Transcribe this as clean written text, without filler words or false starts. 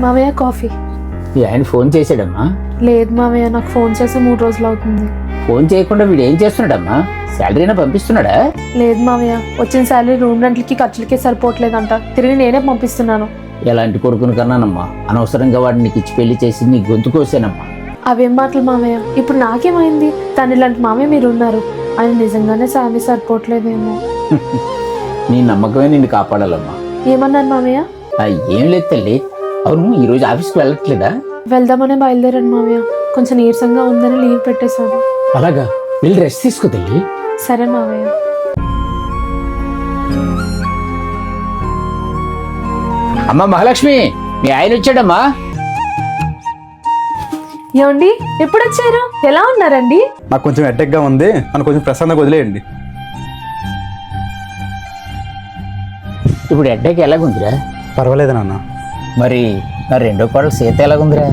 మామయ్య కాఫీ. మీ ఆయన ఫోన్ చేశాడమ్మా? లేదు మామయ్య, నాకు ఫోన్ చేసి 3 రోజులు అవుతుంది. ఫోన్ చేయకుండా వీడు ఏం చేస్తున్నాడమ్మా? శాలరీనా పంపిస్తున్నాడా? లేదు మామయ్య, వచ్చిన శాలరీ రూమ్ రెంట్లకి ఖర్చులకి సరిపోవట్లేదంట. తిరిగి నేనే పంపిస్తున్నాను. ఎలాంటి కొడుకుని కన్నానమ్మా? అనవసరంగా వాడిని నీకు ఇచ్చి పెళ్లి చేసి నీ గొంతు కోసానమ్మా. అవేం మాటలు మామయ్య, ఇప్పుడు నాకేమైంది? తను ఇలాంటి మామయ్య మీరు ఉన్నారు. ఆయన నిజంగానే శాలరీ సరిపోవట్లేదేమో. నీ నమ్మకమే నిన్ను కాపాడాలమ్మా. ఏమన్నారు మామయ్య? ఏం లేదు తల్లి. అవును, ఈరోజు ఆఫీస్కి వెళ్ళట్లేదా? వెళ్దామనే బయలుదేరాను మామయ్య. కొంచెం నీరసంగా ఉందని లీవ్ పెట్టేశాను. అలాగా, వెళ్ళి రెస్ట్ తీసుకో తల్లి. సరే మామయ్య. అమ్మా మహాలక్ష్మి, మీ ఆయన వచ్చాడమ్మా. ఏమండి, ఎప్పుడు వచ్చారు? ఎలా ఉన్నారండి? నాకు కొంచెం హెడేక్గా ఉంది, నన్ను కొంచెం ప్రశాంతంగా వదిలేయండి. ఇప్పుడు ఎడ్డకి ఎలాగుందిరా? పర్వాలేదు నాన్న. మరి నా రెండో కోడలు సీత ఎలాగుందిరా?